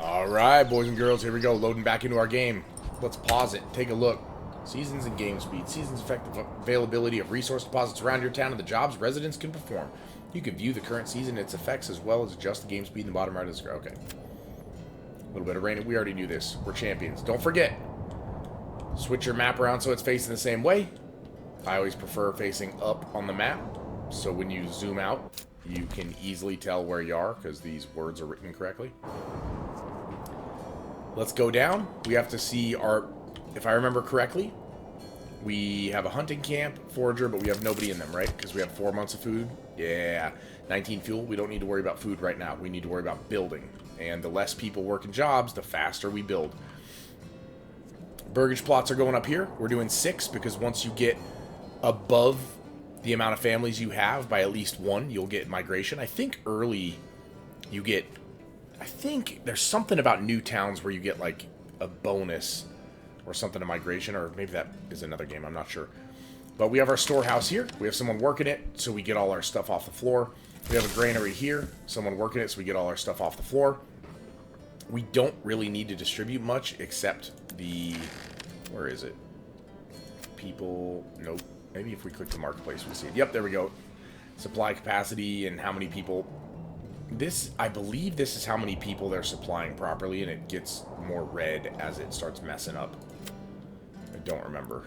Alright, boys and girls, here we go. Loading back into our game. Let's pause it. Take a look. Seasons and game speed. Seasons affect the availability of resource deposits around your town and the jobs residents can perform. You can view the current season and its effects as well as adjust the game speed in the bottom right of the screen. Okay. A little bit of rain. We already knew this. We're champions. Don't forget. Switch your map around so it's facing the same way. I always prefer facing up on the map. So when you zoom out, you can easily tell where you are because these words are written correctly. Let's go down. We have to see our, if I remember correctly, we have a hunting camp, forager, but we have nobody in them, right? Because we have 4 months of food. Yeah, 19 fuel. We don't need to worry about food right now. We need to worry about building. And the less people working jobs, the faster we build. Burgage plots are going up here. We're doing 6 because once you get above the amount of families you have by at least 1, you'll get migration. I think early you get... I think there's something about new towns where you get like a bonus or something to migration, or maybe that is another game, I'm not sure. But we have our storehouse here. We have someone working it, so we get all our stuff off the floor. We have a granary here, someone working it, so we get all our stuff off the floor. We don't really need to distribute much except the... Where is it? People... Nope. Maybe if we click the marketplace, we see it. Yep, there we go. Supply capacity and how many people... This, I believe this is how many people they're supplying properly, and it gets more red as it starts messing up. I don't remember.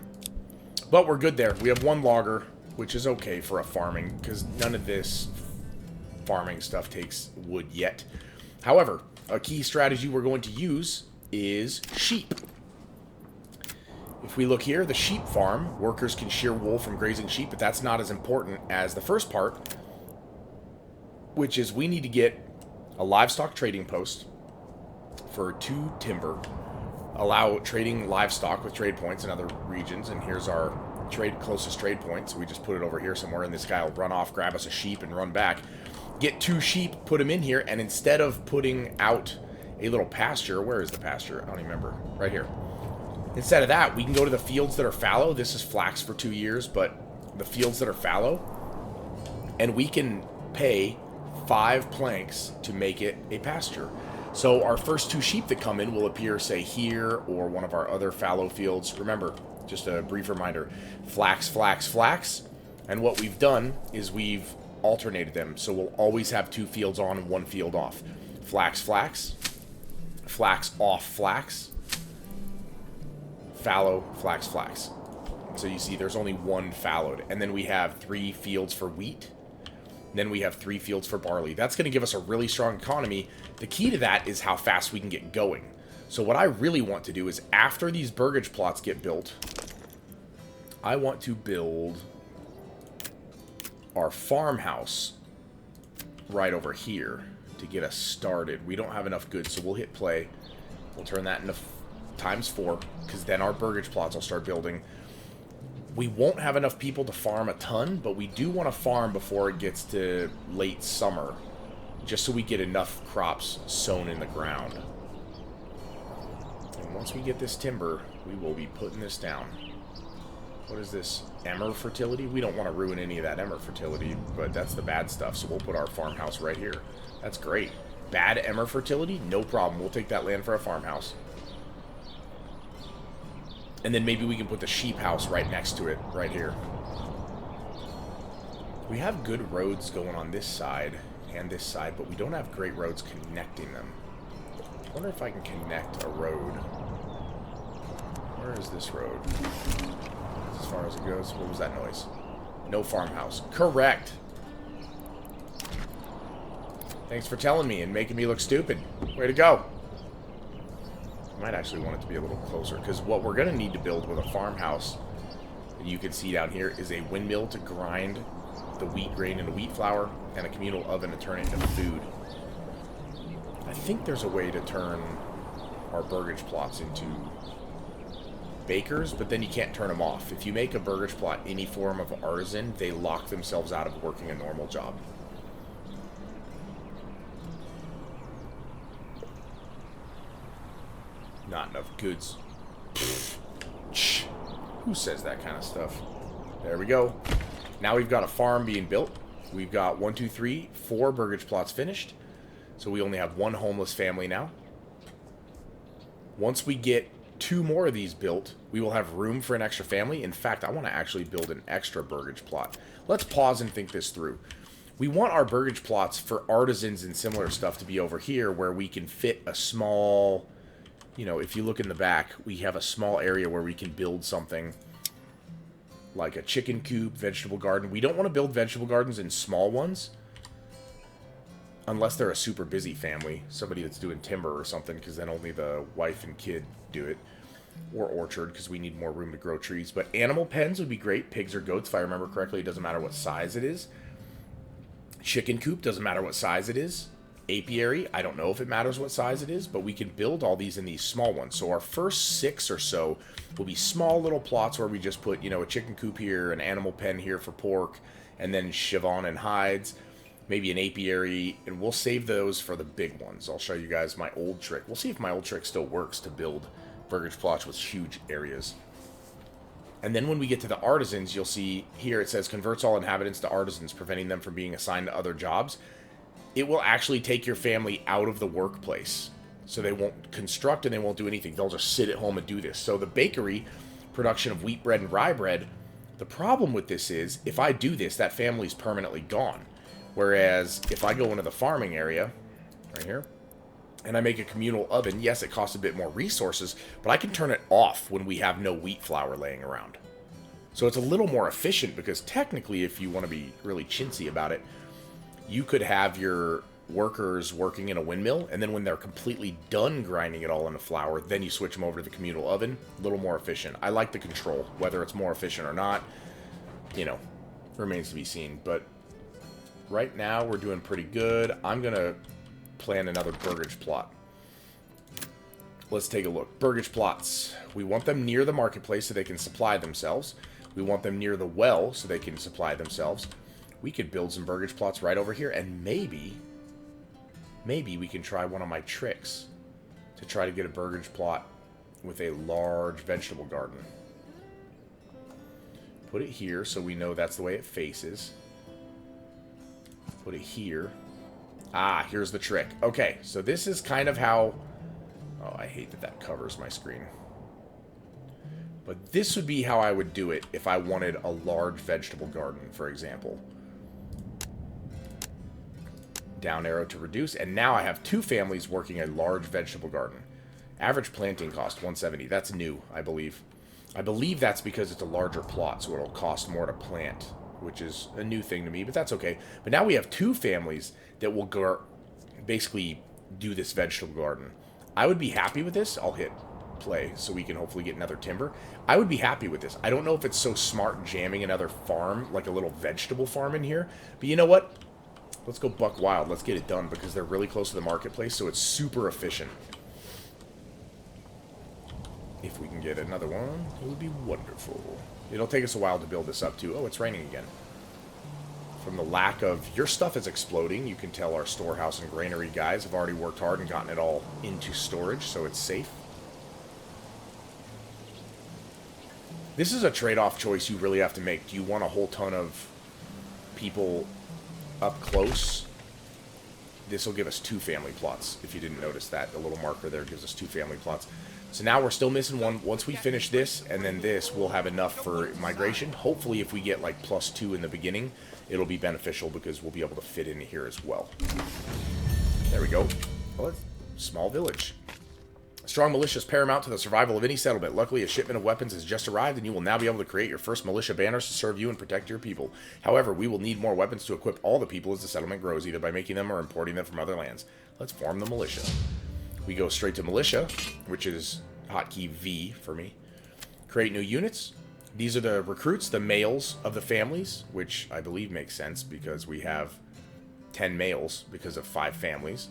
But we're good there. We have 1 logger, which is okay for a farming, because none of this farming stuff takes wood yet. However, a key strategy we're going to use is sheep. If we look here, the sheep farm, workers can shear wool from grazing sheep, but that's not as important as the first part, which is we need to get a livestock trading post for 2 timber, allow trading livestock with trade points in other regions, and here's our closest trade point, so we just put it over here somewhere, and this guy will run off, grab us a sheep, and run back. Get 2 sheep, put them in here, and instead of putting out a little pasture, where is the pasture? I don't even remember. Right here. Instead of that, we can go to the fields that are fallow. This is flax for 2 years, but the fields that are fallow, and we can pay 5 planks to make it a pasture. So our first 2 sheep that come in will appear, say, here or one of our other fallow fields. Remember, just a brief reminder, flax, flax, flax. And what we've done is we've alternated them. So we'll always have 2 fields on and 1 field off. Flax, flax, flax off, flax, fallow, flax, flax. So you see there's only 1 fallowed. And then we have 3 fields for wheat. Then we have 3 fields for barley. That's going to give us a really strong economy. The key to that is how fast we can get going. So what I really want to do is after these burgage plots get built, I want to build our farmhouse right over here to get us started. We don't have enough goods, so we'll hit play. We'll turn that into ×4, because then our burgage plots will start building. We won't have enough people to farm a ton, but we do want to farm before it gets to late summer, just so we get enough crops sown in the ground. And once we get this timber, we will be putting this down. What is this? Emmer fertility? We don't want to ruin any of that emmer fertility, but that's the bad stuff, so we'll put our farmhouse right here. That's great. Bad emmer fertility? No problem. We'll take that land for a farmhouse. And then maybe we can put the sheep house right next to it, right here. We have good roads going on this side and this side, but we don't have great roads connecting them. I wonder if I can connect a road. Where is this road? As far as it goes. What was that noise? No farmhouse. Correct. Thanks for telling me and making me look stupid. Way to go. I might actually want it to be a little closer, because what we're going to need to build with a farmhouse, you can see down here, is a windmill to grind the wheat grain into wheat flour, and a communal oven to turn it into food. I think there's a way to turn our burgage plots into bakers, but then you can't turn them off. If you make a burgage plot any form of artisan, they lock themselves out of working a normal job. Not enough goods. Who says that kind of stuff? There we go. Now we've got a farm being built. We've got 1, 2, 3, 4 burgage plots finished. So we only have 1 homeless family now. Once we get 2 more of these built, we will have room for an extra family. In fact, I want to actually build an extra burgage plot. Let's pause and think this through. We want our burgage plots for artisans and similar stuff to be over here where we can fit a small, you know, if you look in the back, we have a small area where we can build something like a chicken coop, vegetable garden. We don't want to build vegetable gardens in small ones unless they're a super busy family, somebody that's doing timber or something, because then only the wife and kid do it. Or orchard, because we need more room to grow trees. But animal pens would be great. Pigs or goats, if I remember correctly, it doesn't matter what size it is. Chicken coop, doesn't matter what size it is. Apiary, I don't know if it matters what size it is, but we can build all these in these small ones. So our first 6 or so will be small little plots where we just put, you know, a chicken coop here, an animal pen here for pork, and then chiffon and hides, maybe an apiary, and we'll save those for the big ones. I'll show you guys my old trick. We'll see if my old trick still works to build burgage plots with huge areas. And then when we get to the artisans, you'll see here it says converts all inhabitants to artisans, preventing them from being assigned to other jobs. It will actually take your family out of the workplace. So they won't construct and they won't do anything. They'll just sit at home and do this. So the bakery, production of wheat bread and rye bread, the problem with this is, if I do this, that family's permanently gone. Whereas if I go into the farming area, right here, and I make a communal oven, yes, it costs a bit more resources, but I can turn it off when we have no wheat flour laying around. So it's a little more efficient, because technically, if you want to be really chintzy about it, you could have your workers working in a windmill, and then when they're completely done grinding it all into flour, then you switch them over to the communal oven. A little more efficient. I like the control. Whether it's more efficient or not, you know, remains to be seen. But right now, we're doing pretty good. I'm going to plan another burgage plot. Let's take a look. Burgage plots. We want them near the marketplace so they can supply themselves. We want them near the well so they can supply themselves. We could build some burgage plots right over here, and maybe we can try one of my tricks to try to get a burgage plot with a large vegetable garden. Put it here so we know that's the way it faces. Put it here. Ah, here's the trick. Okay, so this is kind of how... Oh, I hate that that covers my screen. But this would be how I would do it if I wanted a large vegetable garden, for example. Down arrow to reduce, and now I have 2 families working a large vegetable garden. Average planting cost, 170. That's new, I believe. I believe that's because it's a larger plot, so it'll cost more to plant, which is a new thing to me, but that's okay. But now we have 2 families that will basically do this vegetable garden. I would be happy with this. I'll hit play so we can hopefully get another timber. I would be happy with this. I don't know if it's so smart jamming another farm, like a little vegetable farm in here, but you know what? Let's go buck wild. Let's get it done, because they're really close to the marketplace, so it's super efficient. If we can get another one, it would be wonderful. It'll take us a while to build this up, too. Oh, it's raining again. From the lack of... Your stuff is exploding. You can tell our storehouse and granary guys have already worked hard and gotten it all into storage, so it's safe. This is a trade-off choice you really have to make. Do you want a whole ton of people up close? This will give us 2 family plots, if you didn't notice that. The little marker there gives us 2 family plots. So now we're still missing one. Once we finish this and then this, we'll have enough for migration. Hopefully, if we get like +2 in the beginning, it'll be beneficial, because we'll be able to fit in here as well. There we go. Well, small village. Strong militia is paramount to the survival of any settlement. Luckily, a shipment of weapons has just arrived, and you will now be able to create your first militia banners to serve you and protect your people. However, we will need more weapons to equip all the people as the settlement grows, either by making them or importing them from other lands. Let's form the militia. We go straight to militia, which is hotkey V for me. Create new units. These are the recruits, the males of the families, which I believe makes sense because we have 10 males because of 5 families.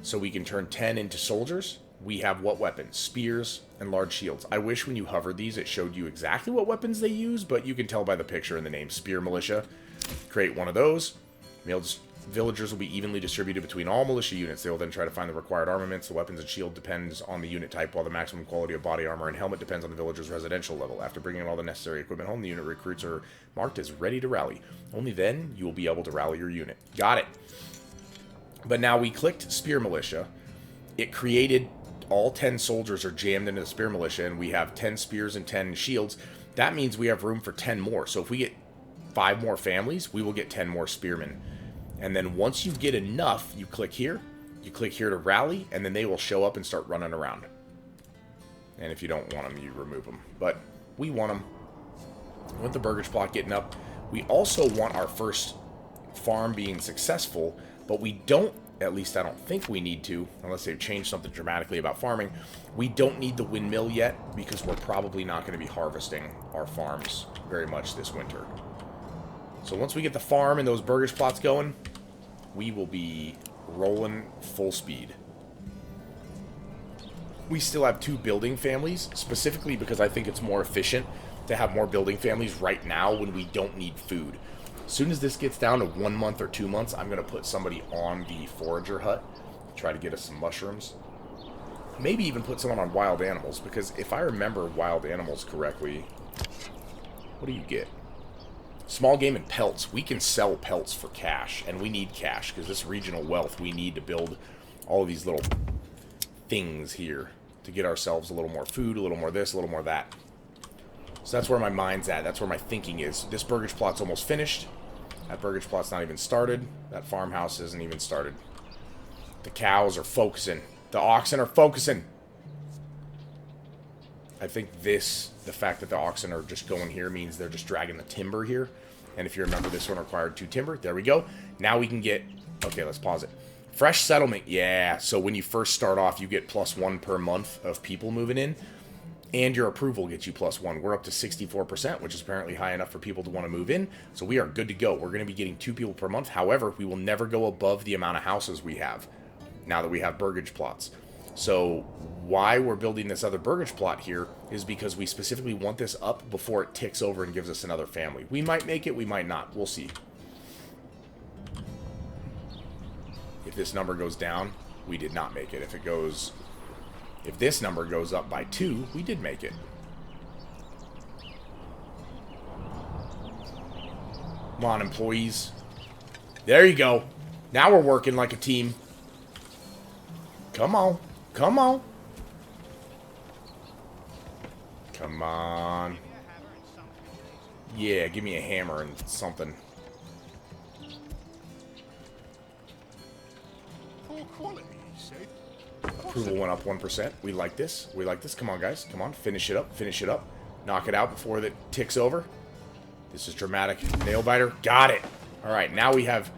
So we can turn 10 into soldiers. We have what weapons? Spears and large shields. I wish when you hovered these it showed you exactly what weapons they use, but you can tell by the picture and the name. Spear militia. Create one of those. Villagers will be evenly distributed between all militia units. They will then try to find the required armaments. The weapons and shield depends on the unit type, while the maximum quality of body armor and helmet depends on the villager's residential level. After bringing all the necessary equipment home, the unit recruits are marked as ready to rally. Only then you will be able to rally your unit. Got it. But now we clicked Spear Militia. It created all 10 soldiers are jammed into the spear militia and we have 10 spears and 10 shields, that means we have room for 10 more. So if we get 5 more families, we will get 10 more spearmen. And then once you get enough, you click here to rally, and then they will show up and start running around. And if you don't want them, you remove them. But we want them. We want the burgage plot getting up. We also want our first farm being successful, but we don't, at least I don't think we need to, unless they've changed something dramatically about farming. We don't need the windmill yet, because we're probably not going to be harvesting our farms very much this winter. So once we get the farm and those burgage plots going, we will be rolling full speed. We still have 2 building families, specifically because I think it's more efficient to have more building families right now when we don't need food. As soon as this gets down to 1 month or 2 months, I'm going to put somebody on the forager hut, try to get us some mushrooms. Maybe even put someone on wild animals, because if I remember wild animals correctly, what do you get? Small game and pelts. We can sell pelts for cash, and we need cash, because this regional wealth, we need to build all of these little things here to get ourselves a little more food, a little more this, a little more that. So that's where my mind's at. That's where my thinking is. This burgage plot's almost finished. That burgage plot's not even started. That farmhouse isn't even started. The cows are focusing. The oxen are focusing. I think this, the fact that the oxen are just going here, means they're just dragging the timber here. And if you remember, this one required 2 timber. There we go. Now we can get... Okay, let's pause it. Fresh settlement. Yeah, so when you first start off, you get +1 per month of people moving in. And your approval gets you +1. We're up to 64%, which is apparently high enough for people to want to move in. So we are good to go. We're going to be getting 2 people per month. However, we will never go above the amount of houses we have now that we have burgage plots. So why we're building this other burgage plot here is because we specifically want this up before it ticks over and gives us another family. We might make it, we might not. We'll see. If this number goes down, we did not make it. If this number goes up by 2, we did make it. Come on, employees. There you go. Now we're working like a team. Come on. Come on. Come on. Yeah, give me a hammer and something. Poor quality, you say? Approval went up 1%. We like this. We like this. Come on, guys. Come on. Finish it up. Finish it up. Knock it out before it ticks over. This is dramatic. Nail biter. Got it. All right. Now we have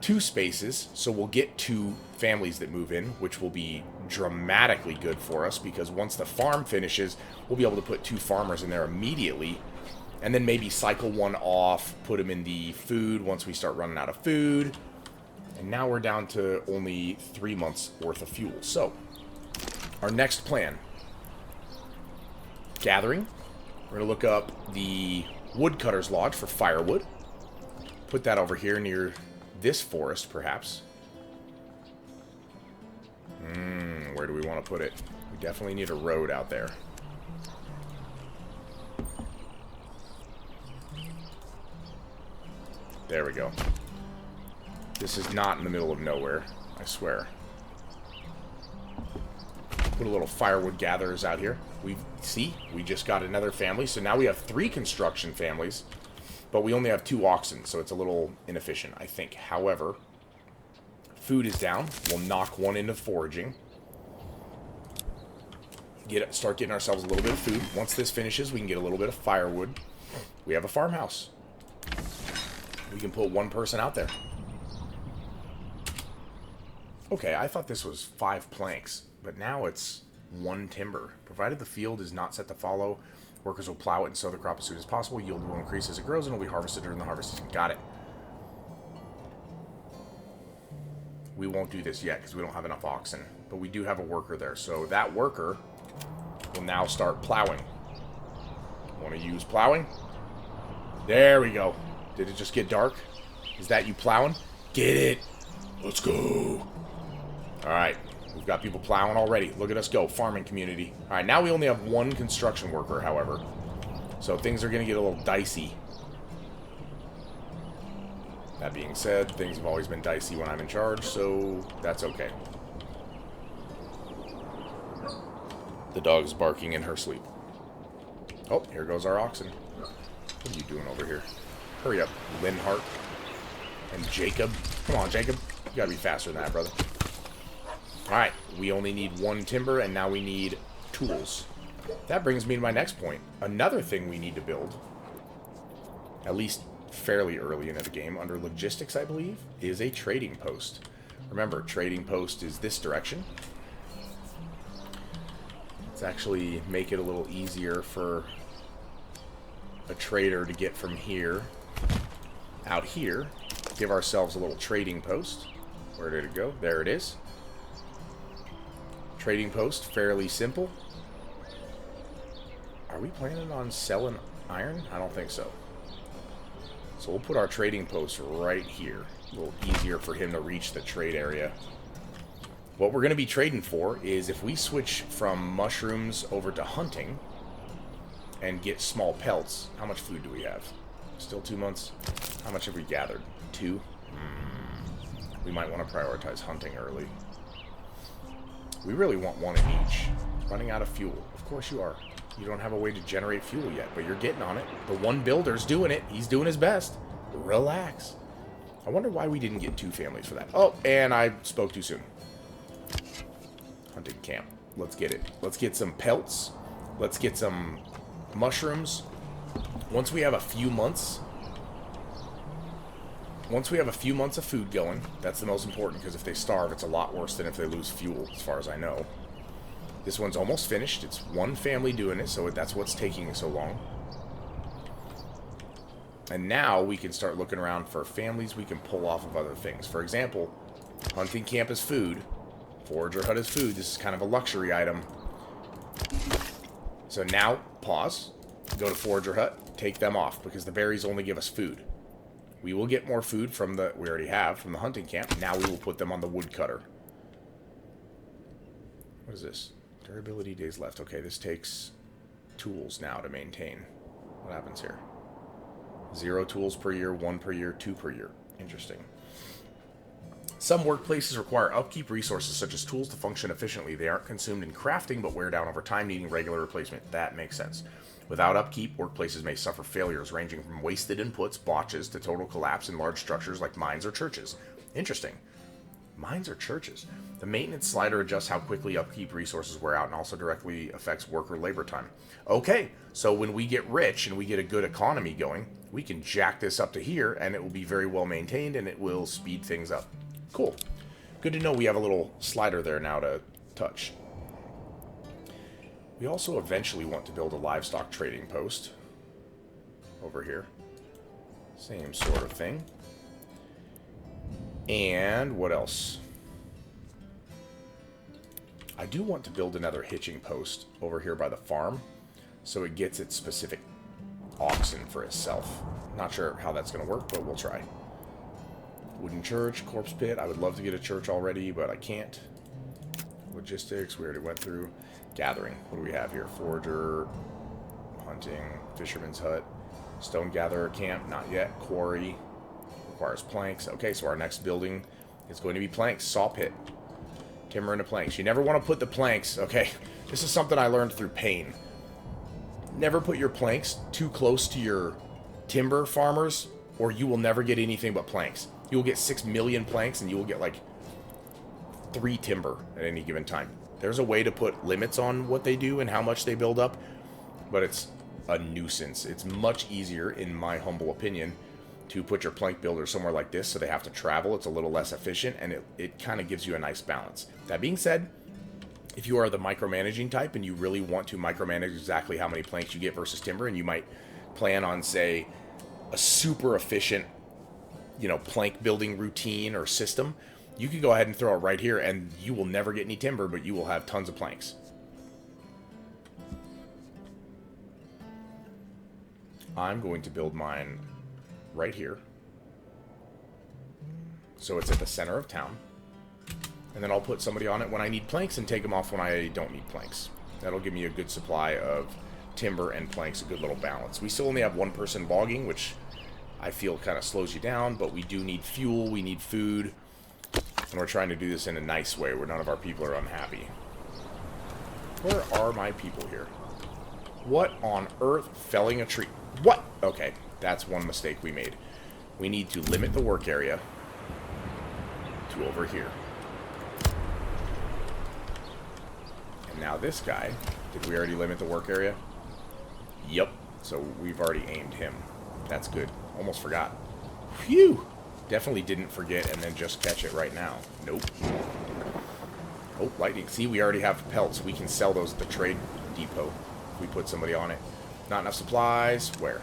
2 spaces. So we'll get 2 families that move in, which will be dramatically good for us, because once the farm finishes, we'll be able to put 2 farmers in there immediately. And then maybe cycle 1 off, put them in the food once we start running out of food. And now we're down to only 3 months worth of fuel. So, our next plan. Gathering. We're going to look up the Woodcutter's Lodge for firewood. Put that over here near this forest, perhaps. Where do we want to put it? We definitely need a road out there. There we go. This is not in the middle of nowhere, I swear. Put a little firewood gatherers out here. We just got another family, so now we have 3 construction families, but we only have 2 oxen, so it's a little inefficient, I think. However, food is down. We'll knock 1 into foraging. Start getting ourselves a little bit of food. Once this finishes, we can get a little bit of firewood. We have a farmhouse. We can put 1 person out there. Okay, I thought this was 5 planks, but now it's 1 timber. Provided the field is not set to fallow, workers will plow it and sow the crop as soon as possible. Yield will increase as it grows and will be harvested during the harvest season. Got it. We won't do this yet because we don't have enough oxen, but we do have a worker there. So that worker will now start plowing. Want to use plowing? There we go. Did it just get dark? Is that you plowing? Get it. Let's go. Alright. We've got people plowing already. Look at us go. Farming community. Alright, now we only have 1 construction worker, however. So things are going to get a little dicey. That being said, things have always been dicey when I'm in charge, so that's okay. The dog's barking in her sleep. Oh, here goes our oxen. What are you doing over here? Hurry up, Linhart. And Jacob. Come on, Jacob. You gotta be faster than that, brother. Alright, we only need 1 timber, and now we need tools. That brings me to my next point. Another thing we need to build, at least fairly early into the game, under logistics, I believe, is a trading post. Remember, trading post is this direction. Let's actually make it a little easier for a trader to get from here out here. Give ourselves a little trading post. Where did it go? There it is. Trading post, fairly simple. Are we planning on selling iron? I don't think so. So we'll put our trading post right here. A little easier for him to reach the trade area. What we're going to be trading for is if we switch from mushrooms over to hunting and get small pelts. How much food do we have? Still 2 months? How much have we gathered? 2? We might want to prioritize hunting early. We really want 1 in each. Running out of fuel. Of course you are. You don't have a way to generate fuel yet, but you're getting on it. The one builder's doing it. He's doing his best. Relax. I wonder why we didn't get 2 families for that. Oh, and I spoke too soon. Hunting camp. Let's get it. Let's get some pelts. Let's get some mushrooms. Once we have a few months of food going, that's the most important, because if they starve, it's a lot worse than if they lose fuel, as far as I know. This one's almost finished. It's 1 family doing it, so that's what's taking so long. And now we can start looking around for families we can pull off of other things. For example, hunting camp is food. Forager hut is food. This is kind of a luxury item. So now, pause. Go to forager hut. Take them off, because the berries only give us food. We will get more food from the... We already have, from the hunting camp. Now we will put them on the woodcutter. What is this? Durability days left. Okay, this takes tools now to maintain. What happens here? 0 tools per year, 1 per year, 2 per year. Interesting. Some workplaces require upkeep resources such as tools to function efficiently. They aren't consumed in crafting, but wear down over time, needing regular replacement. That makes sense. Without upkeep, workplaces may suffer failures ranging from wasted inputs, botches, to total collapse in large structures like mines or churches. Interesting. Mines or churches. The maintenance slider adjusts how quickly upkeep resources wear out and also directly affects worker labor time. Okay, so when we get rich and we get a good economy going, we can jack this up to here and it will be very well maintained and it will speed things up. Cool. Good to know we have a little slider there now to touch. We also eventually want to build a livestock trading post over here. Same sort of thing. And what else? I do want to build another hitching post over here by the farm so it gets its specific oxen for itself. Not sure how that's going to work, but we'll try. Wooden church, corpse pit. I would love to get a church already, but I can't. Logistics, we already went through. Gathering, what do we have here? Forager, hunting, fisherman's hut, stone gatherer camp, not yet. Quarry, requires planks. Okay, so our next building is going to be planks. Saw pit. Timber into planks. You never want to put the planks, okay, this is something I learned through pain. Never put your planks too close to your timber farmers, or you will never get anything but planks. You will get 6 million planks, and you will get like 3 timber at any given time. There's a way to put limits on what they do and how much they build up, but it's a nuisance. It's much easier, in my humble opinion, to put your plank builder somewhere like this so they have to travel. It's a little less efficient, and it kind of gives you a nice balance. That being said, if you are the micromanaging type and you really want to micromanage exactly how many planks you get versus timber, and you might plan on, say, a super efficient, plank building routine or system, you can go ahead and throw it right here, and you will never get any timber, but you will have tons of planks. I'm going to build mine right here. So it's at the center of town. And then I'll put somebody on it when I need planks and take them off when I don't need planks. That'll give me a good supply of timber and planks, a good little balance. We still only have 1 person logging, which I feel kind of slows you down, but we do need fuel, we need food. And we're trying to do this in a nice way where none of our people are unhappy. Where are my people here? What on earth? Felling a tree. What? Okay, that's one mistake we made. We need to limit the work area to over here. And now this guy. Did we already limit the work area? Yep. So we've already aimed him. That's good. Almost forgot. Phew! Definitely didn't forget and then just catch it right now. Nope. Oh, lightning. See, we already have pelts. We can sell those at the trade depot if we put somebody on it. Not enough supplies. Where?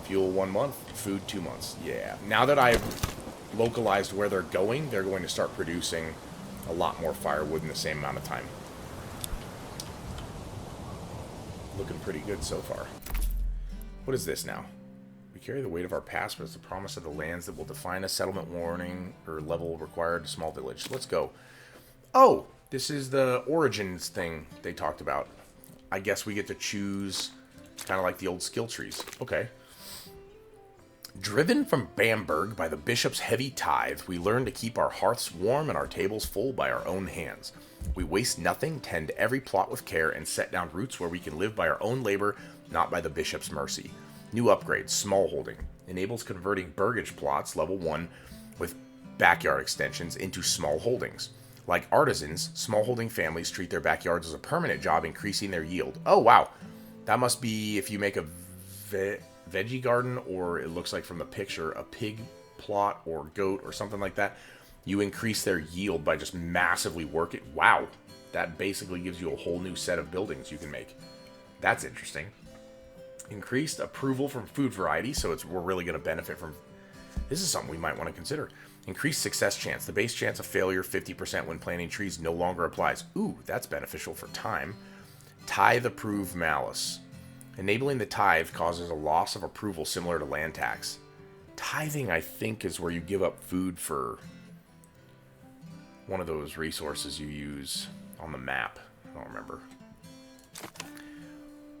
Fuel 1 month. Food 2 months. Yeah. Now that I've localized where they're going to start producing a lot more firewood in the same amount of time. Looking pretty good so far. What is this now? We carry the weight of our past, but it's the promise of the lands that will define a settlement warning or level required to small village. Let's go. Oh, this is the origins thing they talked about. I guess we get to choose kind of like the old skill trees. Okay. Driven from Bamberg by the bishop's heavy tithe, we learn to keep our hearths warm and our tables full by our own hands. We waste nothing, tend every plot with care, and set down roots where we can live by our own labor, not by the bishop's mercy. New upgrades, small holding. Enables converting burgage plots, level 1, with backyard extensions into small holdings. Like artisans, small holding families treat their backyards as a permanent job, increasing their yield. Oh, wow. That must be if you make a veggie garden, or it looks like from the picture, a pig plot or goat or something like that. You increase their yield by just massively working. Wow. That basically gives you a whole new set of buildings you can make. That's interesting. Increased approval from food variety, so we're really going to benefit from... This is something we might want to consider. Increased success chance. The base chance of failure, 50% when planting trees, no longer applies. Ooh, that's beneficial for time. Tithe approved malice. Enabling the tithe causes a loss of approval similar to land tax. Tithing, I think, is where you give up food for one of those resources you use on the map. I don't remember.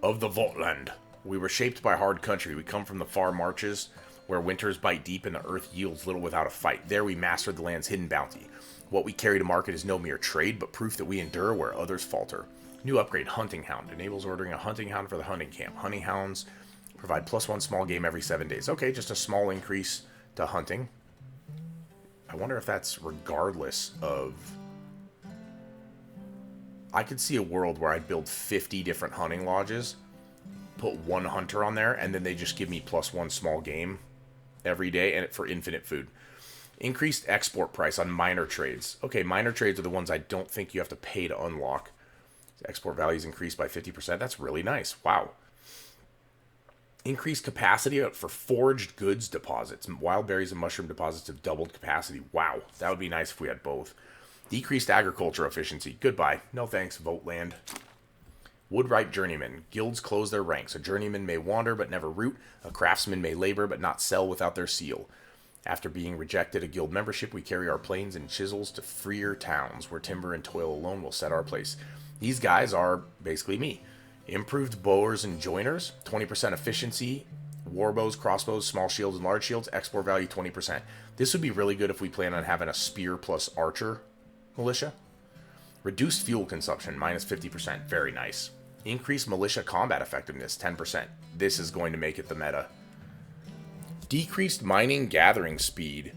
Of the Votland. We were shaped by hard country. We come from the far marches, where winters bite deep and the earth yields little without a fight. There we mastered the land's hidden bounty. What we carry to market is no mere trade, but proof that we endure where others falter. New upgrade, Hunting Hound. Enables ordering a Hunting Hound for the hunting camp. Hunting Hounds provide +1 small game every 7 days. Okay, just a small increase to hunting. I wonder if that's regardless of... I could see a world where I'd build 50 different hunting lodges, put one hunter on there, and then they just give me +1 small game every day and for infinite food. Increased export price on minor trades. Okay, minor trades are the ones I don't think you have to pay to unlock. Export values increased by 50%. That's really nice. Wow. Increased capacity for foraged goods deposits. Wild berries and mushroom deposits have doubled capacity. Wow. That would be nice if we had both. Decreased agriculture efficiency. Goodbye. No thanks, vote land. Woodwright journeyman. Guilds close their ranks. A journeyman may wander but never root. A craftsman may labor but not sell without their seal. After being rejected a guild membership, we carry our planes and chisels to freer towns where timber and toil alone will set our place. These guys are basically me. Improved bowers and joiners, 20% efficiency, warbows, crossbows, small shields, and large shields, export value 20%. This would be really good if we plan on having a spear plus archer militia. Reduced fuel consumption, -50%, very nice. Increased militia combat effectiveness, 10%. This is going to make it the meta. Decreased mining gathering speed.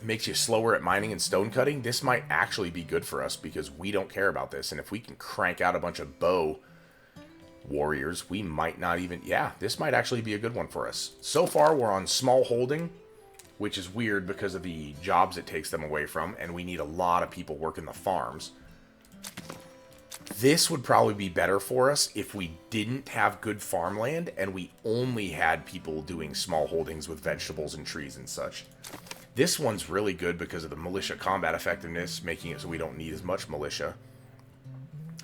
Makes you slower at mining and stone cutting. This might actually be good for us because we don't care about this. And if we can crank out a bunch of bow warriors, we might not even... Yeah, this might actually be a good one for us. So far, we're on small holding, which is weird because of the jobs it takes them away from. And we need a lot of people working the farms. This would probably be better for us if we didn't have good farmland and we only had people doing small holdings with vegetables and trees and such. This one's really good because of the militia combat effectiveness, making it so we don't need as much militia.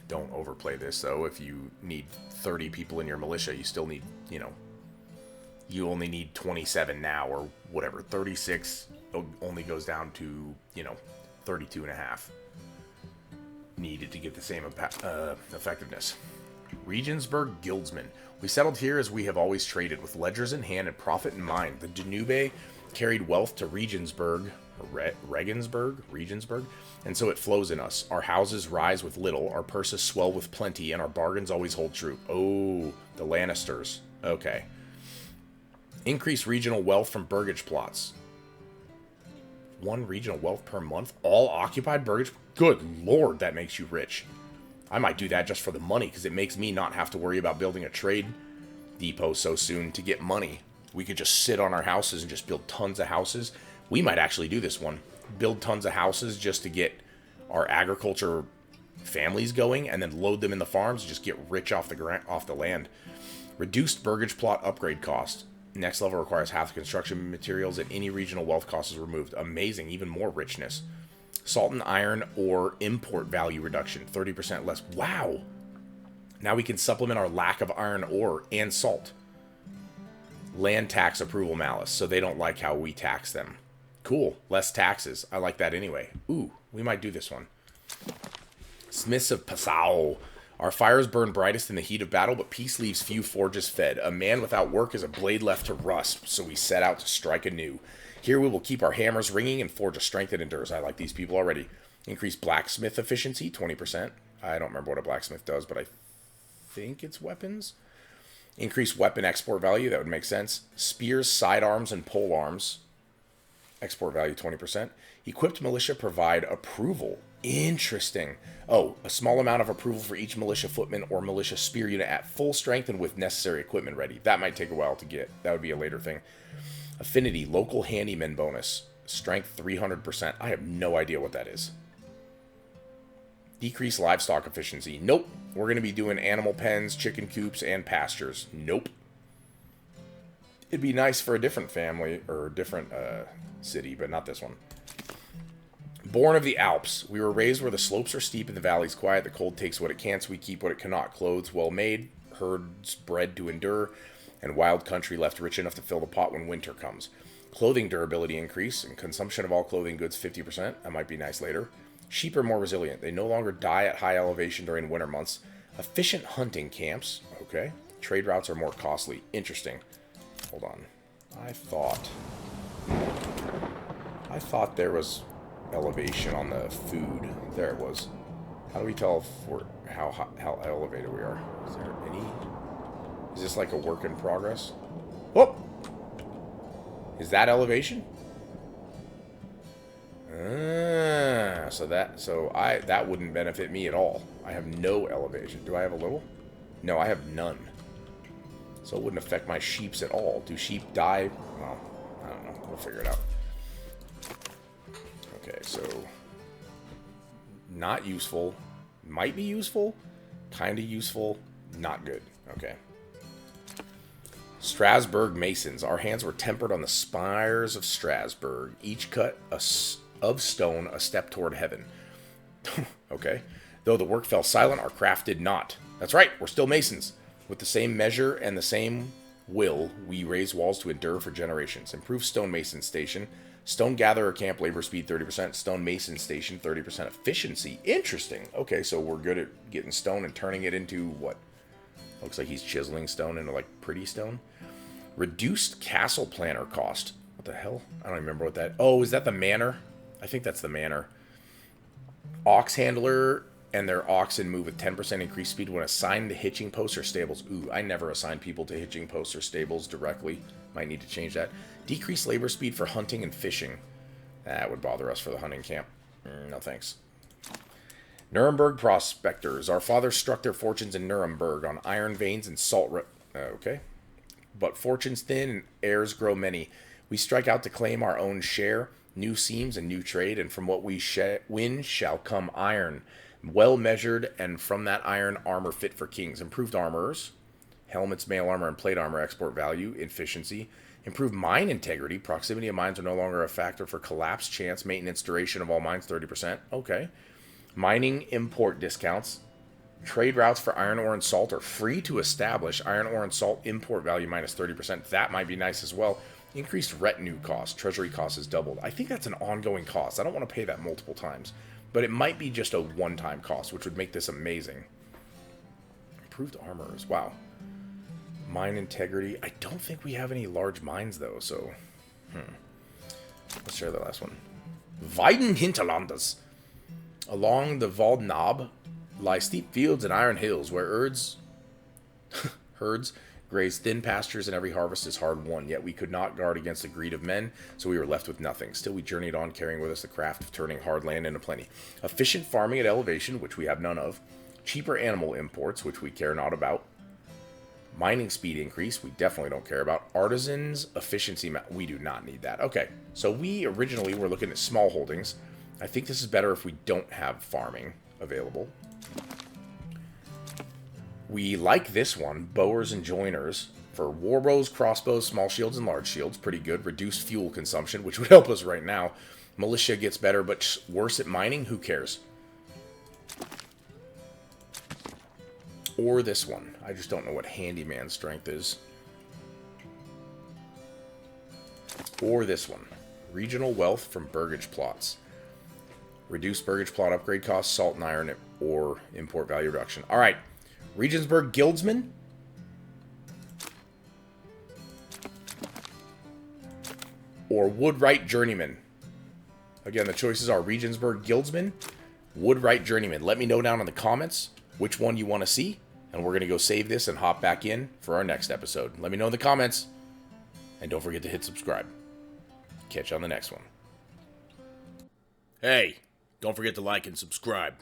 Don't overplay this, though. If you need 30 people in your militia, you still need, you only need 27 now, or whatever. 36 only goes down to, 32 and a half. Needed to get the same effectiveness. Regensburg Guildsmen. We settled here as we have always traded, with ledgers in hand and profit in mind. The Danube carried wealth to Regensburg, Regensburg, and so it flows in us. Our houses rise with little, our purses swell with plenty, and our bargains always hold true. Oh, the Lannisters. Okay. Increase regional wealth from burgage plots. 1 regional wealth per month? All occupied burgage? Good lord, that makes you rich. I might do that just for the money, because it makes me not have to worry about building a trade depot so soon to get money. We could just sit on our houses and just build tons of houses. We might actually do this one. Build tons of houses just to get our agriculture families going, and then load them in the farms and just get rich off the land. Reduced burgage plot upgrade cost. Next level requires half the construction materials and any regional wealth cost is removed. Amazing, even more richness. Salt and iron ore import value reduction, 30% less. Wow! Now we can supplement our lack of iron ore and salt. Land tax approval malice, so they don't like how we tax them. Cool, less taxes. I like that anyway. Ooh, we might do this one. Smiths of Passau. Our fires burn brightest in the heat of battle, but peace leaves few forges fed. A man without work is a blade left to rust, so we set out to strike anew. Here we will keep our hammers ringing and forge a strength that endures. I like these people already. Increase blacksmith efficiency, 20%. I don't remember what a blacksmith does, but I think it's weapons. Increase weapon export value, that would make sense. Spears, sidearms, and polearms. Export value, 20%. Equipped militia provide approval. Interesting. Oh, a small amount of approval for each militia footman or militia spear unit at full strength and with necessary equipment ready. That might take a while to get. That would be a later thing. Affinity, local handyman bonus. Strength 300%. I have no idea what that is. Decrease livestock efficiency. Nope. We're going to be doing animal pens, chicken coops, and pastures. Nope. It'd be nice for a different family or a different city, but not this one. Born of the Alps. We were raised where the slopes are steep and the valleys quiet. The cold takes what it can, so we keep what it cannot. Clothes well made, herds bred to endure, and wild country left rich enough to fill the pot when winter comes. Clothing durability increase, and consumption of all clothing goods 50%. That might be nice later. Sheep are more resilient. They no longer die at high elevation during winter months. Efficient hunting camps. Okay. Trade routes are more costly. Interesting. Hold on. I thought there was elevation on the food. There it was. How do we tell if we're, how elevated we are? Is there any? Is this like a work in progress? Oh! Is that elevation? That wouldn't benefit me at all. I have no elevation. Do I have a little? No, I have none. So it wouldn't affect my sheeps at all. Do sheep die? Well, I don't know. We'll figure it out. Okay, so not useful. Might be useful. Kind of useful. Not good. Okay. Strasbourg Masons. Our hands were tempered on the spires of Strasbourg. Each cut of stone a step toward heaven. Okay. Though the work fell silent, our craft did not. That's right. We're still masons. With the same measure and the same will, we raise walls to endure for generations. Improve stonemason station. Stone gatherer camp labor speed 30%. Stone mason station 30% efficiency. Interesting. Okay, so we're good at getting stone and turning it into what? Looks like he's chiseling stone into like pretty stone. Reduced castle planner cost. What the hell? I don't remember what that... Oh, is that the manor? I think that's the manor. Ox handler and their oxen move with 10% increased speed when assigned to hitching posts or stables. Ooh, I never assign people to hitching posts or stables directly. Might need to change that. Decreased labor speed for hunting and fishing. That would bother us for the hunting camp. No thanks. Nuremberg prospectors. Our fathers struck their fortunes in Nuremberg on iron veins and salt... Okay. But fortunes thin and heirs grow many. We strike out to claim our own share, new seams and new trade, and from what we win shall come iron, well measured, and from that iron armor fit for kings. Improved armorers, helmets, mail armor, and plate armor export value, efficiency. Improved mine integrity. Proximity of mines are no longer a factor for collapse chance. Maintenance duration of all mines 30%. Okay. Mining import discounts. Trade routes for iron ore and salt are free to establish. Iron ore and salt import value minus 30%. That might be nice as well. Increased retinue cost. Treasury cost is doubled. I think that's an ongoing cost. I don't want to pay that multiple times. But it might be just a one-time cost, which would make this amazing. Improved armors. Wow. Mine integrity. I don't think we have any large mines, though, so... Let's share the last one. Weiden Hinterlandes. Along the Waldnaab lie steep fields and iron hills where herds graze thin pastures, and every harvest is hard won. Yet we could not guard against the greed of men, so we were left with nothing. Still we journeyed on, carrying with us the craft of turning hard land into plenty. Efficient farming at elevation, which we have none of. Cheaper animal imports, which we care not about. Mining speed increase, we definitely don't care about. Artisans efficiency, we do not need that. Okay, so we originally were looking at small holdings. I think this is better if we don't have farming available. We like this one, bowers and joiners, for war bows, crossbows, small shields, and large shields. Pretty good. Reduced fuel consumption, which would help us right now. Militia gets better, but worse at mining. Who cares? Or this one. I just don't know what handyman strength is. Or this one. Regional wealth from burgage plots. Reduce burgage plot upgrade costs, salt and iron, or import value reduction. Alright. Regensburg Guildsman. Or Woodwright Journeyman. Again, the choices are Regensburg Guildsman, Woodwright Journeyman. Let me know down in the comments which one you want to see, and we're going to go save this and hop back in for our next episode. Let me know in the comments, and don't forget to hit subscribe. Catch you on the next one. Hey, don't forget to like and subscribe.